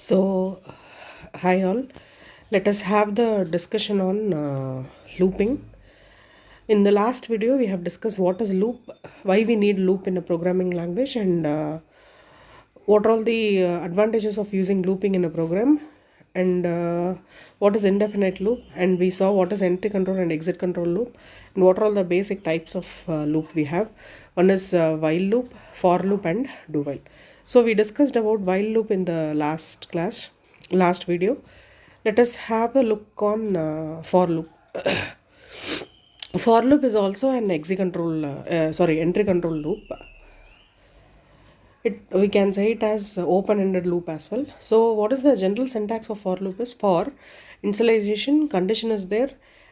So, hi all. Let us have the discussion on looping. In the last video, we have discussed what is loop, why we need loop in a programming language, and what are all the advantages of using looping in a program, and what is indefinite loop, and we saw what is entry control and exit control loop, and what are all the basic types of loop we have. One is while loop, for loop, and do while. So we discussed about while loop in the last video. Let us have a look on for loop. For loop is also an entry control loop. We can say it as open-ended loop as well. So what is the general syntax of for loop is for initialization condition is there,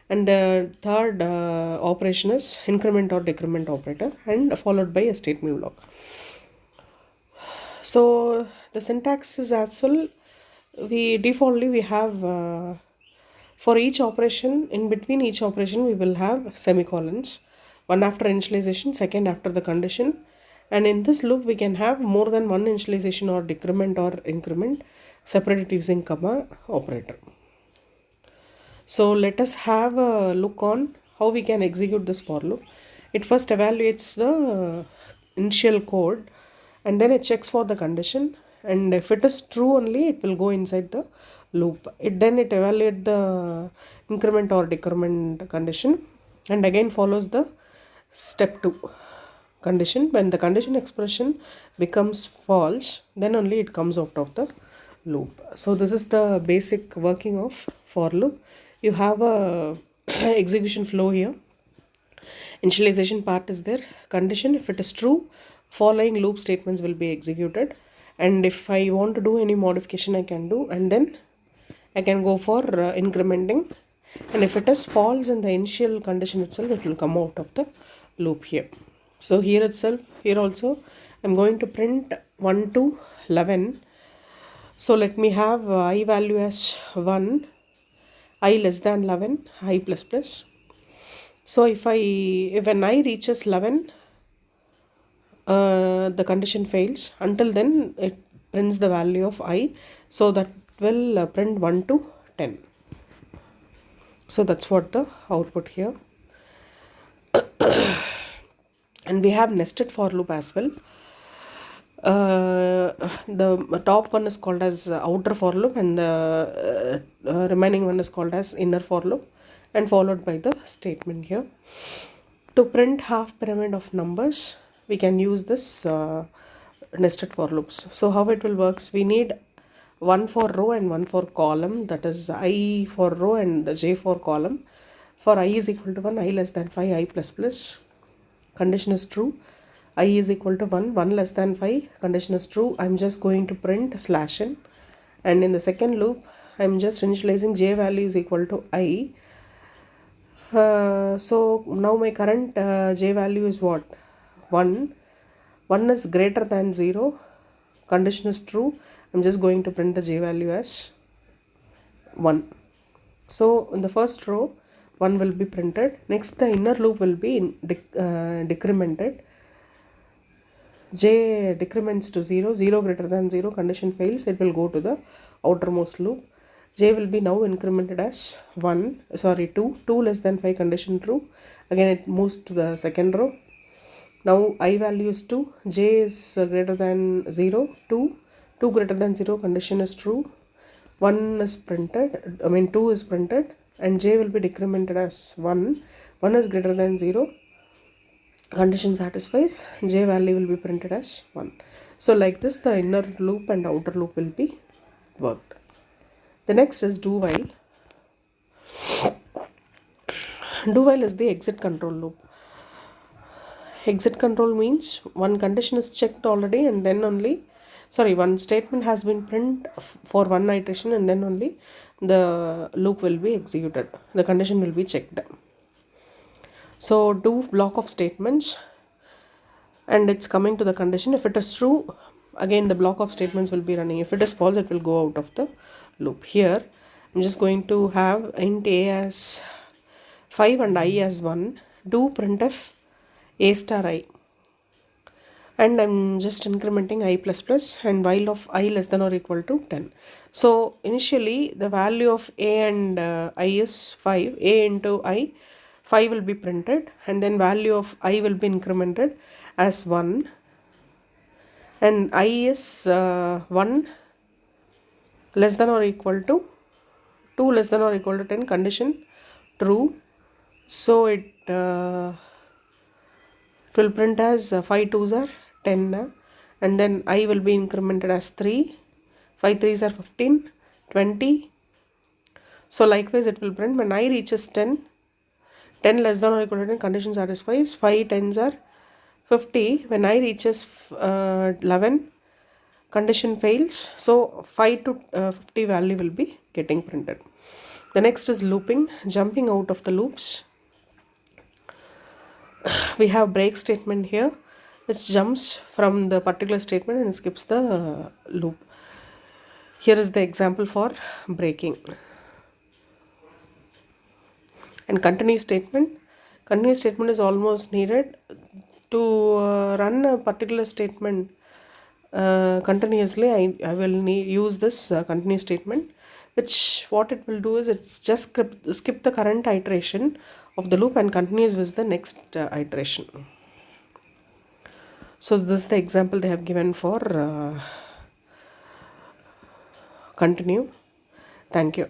and the third operation is increment or decrement operator, and followed by a statement block. So the syntax is as well. We have for each operation, in between each operation we will have semicolons, one after initialization, second after the condition, and in this loop we can have more than one initialization or decrement or increment separated using comma operator. So let us have a look on how we can execute this for loop. It first evaluates the initial code, and then it checks for the condition, and if it is true only it will go inside the loop. It evaluates the increment or decrement condition, and again follows the step 2 condition. When the condition expression becomes false, then only it comes out of the loop. So this is the basic working of for loop. You have a execution flow here. Initialization part is there. Condition, if it is true, following loop statements will be executed, and if I want to do any modification I can do, and then I can go for incrementing, and if it is false in the initial condition itself, it will come out of the loop here. So here also I'm going to print 1 to 11. So let me have I value as 1, I less than 11, I plus plus. So if when I reaches 11, the condition fails. Until then it prints the value of I, so that will print 1 to 10. So that's what the output here. And we have nested for loop as well. The top one is called as outer for loop, and the remaining one is called as inner for loop, and followed by the statement here. To print half pyramid of numbers, we can use this nested for loops. So how it will works, we need one for row and one for column, that is I for row and j for column. For I is equal to 1, I less than 5, I plus plus. Condition is true. I is equal to 1, 1 less than 5, condition is true. I'm just going to print /n, and in the second loop I'm just initializing j value is equal to I. So now my current j value is what? 1. 1 is greater than 0, condition is true. I'm just going to print the j value as 1. So in the first row 1 will be printed. Next the inner loop will be decremented. J decrements to 0, 0 greater than 0, condition fails, it will go to the outermost loop. J will be now incremented as 2, 2 less than 5, condition true. Again it moves to the second row. Now I value is 2, j is greater than 0, 2, 2 greater than 0, condition is true. 1 is printed, 2 is printed, and j will be decremented as 1, 1 is greater than 0, condition satisfies, j value will be printed as 1. So like this the inner loop and outer loop will be worked. The next is do while. Do while is the exit control loop. Exit control means one condition is checked already, and then only one statement has been printed for one iteration, and then only the loop will be executed, the condition will be checked. So do block of statements, and it's coming to the condition. If it is true, again the block of statements will be running. If it is false, it will go out of the loop. Here I'm just going to have int a as 5 and I as 1. Do printf a star I. and I'm just incrementing I plus plus and while of I less than or equal to 10. So initially the value of A and I is 5. A into I, 5 will be printed, and then value of I will be incremented as 1, and I is 1 less than or equal to 2 less than or equal to 10, condition true. So it will print as 5 2s are 10, and then I will be incremented as 3, 5 3s are 15, 20. So likewise it will print when I reaches 10, 10 less than or equal to 10, condition satisfies, 5 10s are 50. When I reaches 11, condition fails, so 5 to 50 value will be getting printed. The next is looping, jumping out of the loops. We have break statement here, which jumps from the particular statement and skips the loop. Here is the example for breaking. And continuous statement is almost needed to run a particular statement continuously. I will use this continuous statement, which what it will do is it's just skip the current iteration of the loop and continues with the next iteration. So this is the example they have given for continue. Thank you.